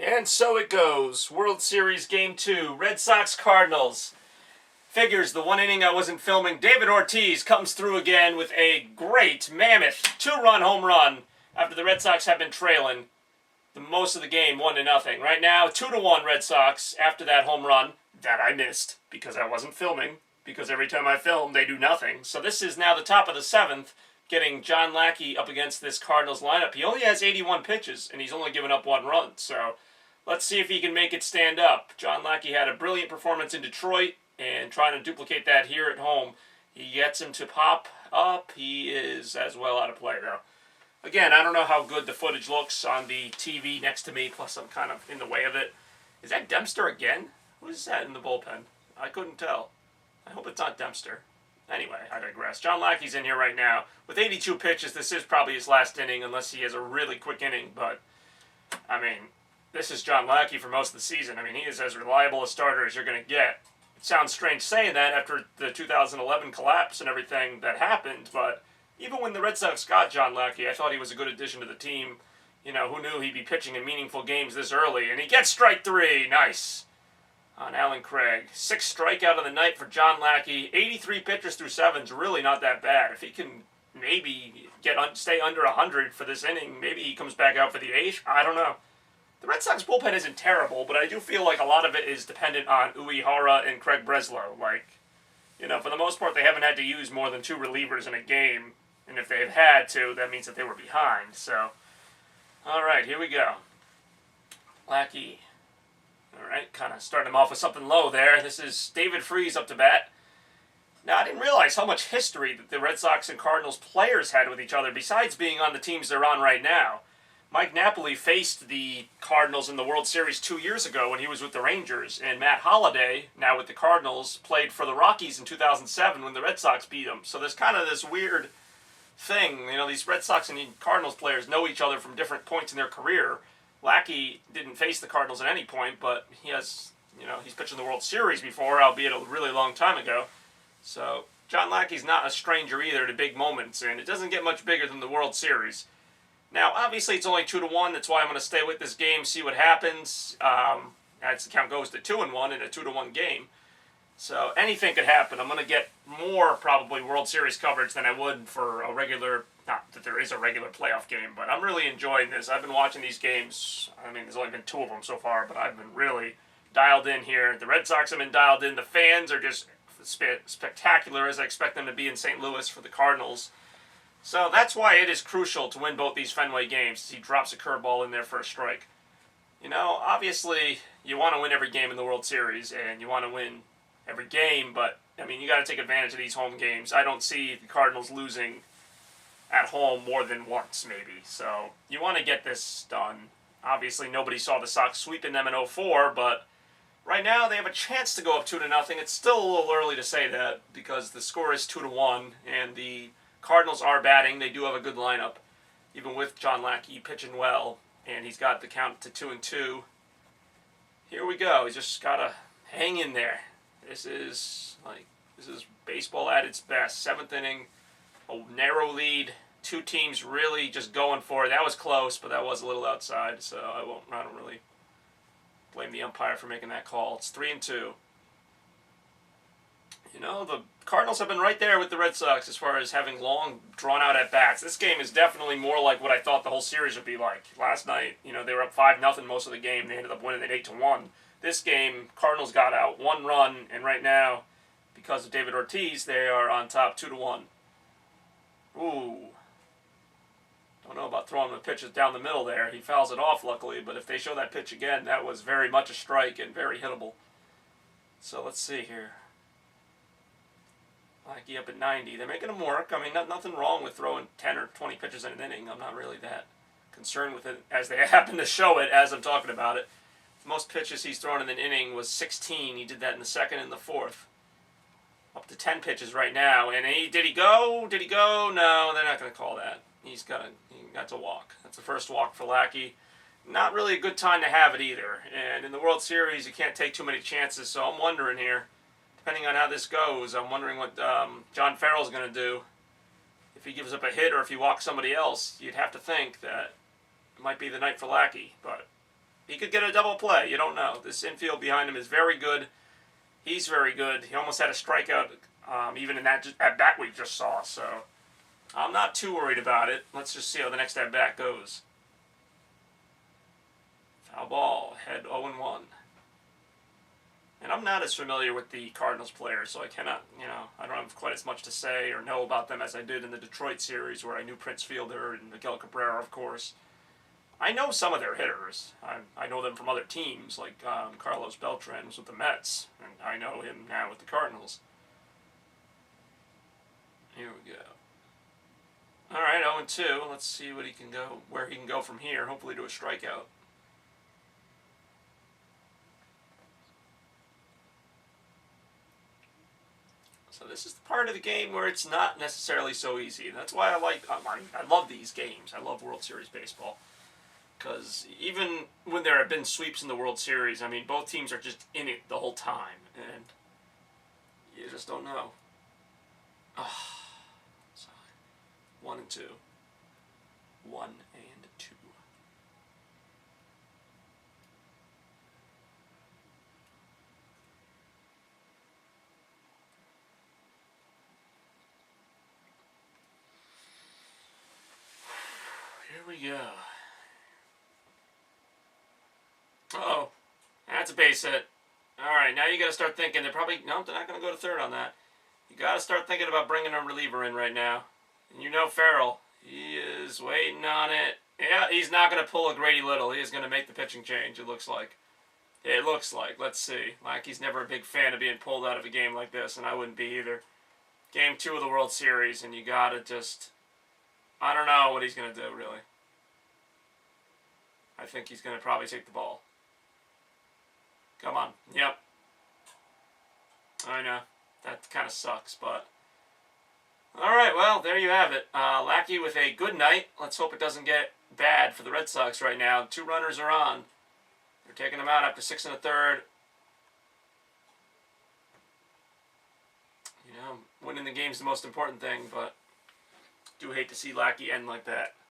And so it goes. World Series Game 2, Red Sox Cardinals. Figures the one inning I wasn't filming, David Ortiz comes through again with a great, mammoth, two-run home run after the Red Sox have been trailing the most of the game 1-0. Right now, 2-1 Red Sox after that home run that I missed because I wasn't filming, because every time I film, they do nothing. So this is now the top of the 7th, getting John Lackey up against this Cardinals lineup. He only has 81 pitches, and he's only given up 1 run. So let's see if he can make it stand up. John Lackey had a brilliant performance in Detroit, and trying to duplicate that here at home. He gets him to pop up. He is as well out of play, though. Again, I don't know how good the footage looks on the TV next to me, plus I'm kind of in the way of it. Is that Dempster again? What is that in the bullpen? I couldn't tell. I hope it's not Dempster. Anyway, I digress. John Lackey's in here right now. With 82 pitches, this is probably his last inning, unless he has a really quick inning. But, I mean, this is John Lackey for most of the season. I mean, he is as reliable a starter as you're going to get. It sounds strange saying that after the 2011 collapse and everything that happened, but even when the Red Sox got John Lackey, I thought he was a good addition to the team. You know, who knew he'd be pitching in meaningful games this early? And he gets strike 3. Nice. On Alan Craig. 6th strikeout of the night for John Lackey. 83 pitches through 7 is really not that bad. If he can maybe stay under 100 for this inning, maybe he comes back out for the 8th. I don't know. The Red Sox bullpen isn't terrible, but I do feel like a lot of it is dependent on Uehara and Craig Breslow. Like, you know, for the most part, they haven't had to use more than 2 relievers in a game. And if they've had to, that means that they were behind. So, all right, here we go. Lackey. All right, kind of starting him off with something low there. This is David Freese up to bat. Now, I didn't realize how much history that the Red Sox and Cardinals players had with each other, besides being on the teams they're on right now. Mike Napoli faced the Cardinals in the World Series 2 years ago when he was with the Rangers, and Matt Holliday, now with the Cardinals, played for the Rockies in 2007 when the Red Sox beat him. So there's kind of this weird thing. You know, these Red Sox and Cardinals players know each other from different points in their career. Lackey didn't face the Cardinals at any point, but he has, you know, he's pitched in the World Series before, albeit a really long time ago. So John Lackey's not a stranger either to big moments, and it doesn't get much bigger than the World Series. Now, obviously, it's only 2-1. That's why I'm going to stay with this game, see what happens. As the count goes to 2-1 in a 2-1 game. So anything could happen. I'm going to get more probably World Series coverage than I would for a regular, not that there is a regular playoff game, but I'm really enjoying this. I've been watching these games. I mean, there's only been 2 of them so far, but I've been really dialed in here. The Red Sox have been dialed in. The fans are just spectacular, as I expect them to be in St. Louis for the Cardinals. So that's why it is crucial to win both these Fenway games. He drops a curveball in there for a strike. You know, obviously, you want to win every game in the World Series, and you want to win every game, but, I mean, you got to take advantage of these home games. I don't see the Cardinals losing at home more than once, maybe. So you want to get this done. Obviously, nobody saw the Sox sweeping them in 2004, but right now they have a chance to go up 2-0. It's still a little early to say that because the score is 2-1, and the Cardinals are batting. They do have a good lineup, even with John Lackey pitching well, and he's got the count to 2-2. Here we go. He's just got to hang in there. This is baseball at its best. 7th inning, a narrow lead. 2 teams really just going for it. That was close, but that was a little outside, so I don't really blame the umpire for making that call. It's 3-2. You know, the Cardinals have been right there with the Red Sox as far as having long, drawn-out at-bats. This game is definitely more like what I thought the whole series would be like. Last night, you know, they were up 5-0 most of the game. They ended up winning it 8-1. This game, Cardinals got out 1 run, and right now, because of David Ortiz, they are on top 2-1. Ooh. Don't know about throwing the pitches down the middle there. He fouls it off, luckily, but if they show that pitch again, that was very much a strike and very hittable. So let's see here. Lackey up at 90. They're making him work. I mean, nothing wrong with throwing 10 or 20 pitches in an inning. I'm not really that concerned with it as they happen to show it as I'm talking about it. The most pitches he's thrown in an inning was 16. He did that in the 2nd and the 4th. Up to 10 pitches right now. And did he go? Did he go? No, they're not going to call that. He got to walk. That's the first walk for Lackey. Not really a good time to have it either. And in the World Series, you can't take too many chances, so I'm wondering here, depending on how this goes, I'm wondering what John Farrell's going to do. If he gives up a hit or if he walks somebody else, you'd have to think that it might be the night for Lackey. But he could get a double play. You don't know. This infield behind him is very good. He's very good. He almost had a strikeout even in that at-bat we just saw. So I'm not too worried about it. Let's just see how the next at-bat goes. Foul ball. Head 0-1. And I'm not as familiar with the Cardinals players, so I cannot, I don't have quite as much to say or know about them as I did in the Detroit series where I knew Prince Fielder and Miguel Cabrera, of course. I know some of their hitters. I know them from other teams, like Carlos Beltran was with the Mets, and I know him now with the Cardinals. Here we go. All right, 0-2. Let's see where he can go from here, hopefully to a strikeout. So this is the part of the game where it's not necessarily so easy. And that's why I love these games. I love World Series baseball. Because even when there have been sweeps in the World Series, I mean, both teams are just in it the whole time. And you just don't know. Oh, 1-2. 1-2. Here we go. Uh-oh. That's a base hit. Alright, now you gotta start thinking. They're not gonna go to third on that. You gotta start thinking about bringing a reliever in right now. And you know Farrell. He is waiting on it. Yeah, he's not gonna pull a Grady Little. He is gonna make the pitching change, it looks like. It looks like. Let's see. Lackey's never a big fan of being pulled out of a game like this, and I wouldn't be either. Game 2 of the World Series, and you gotta just... I don't know what he's gonna do, really. I think he's gonna probably take the ball. Come on. Yep. I know. That kind of sucks, but... Alright, well, there you have it. Lackey with a good night. Let's hope it doesn't get bad for the Red Sox right now. 2 runners are on. They're taking them out after 6 1/3. Winning the game's the most important thing, but do hate to see Lackey end like that.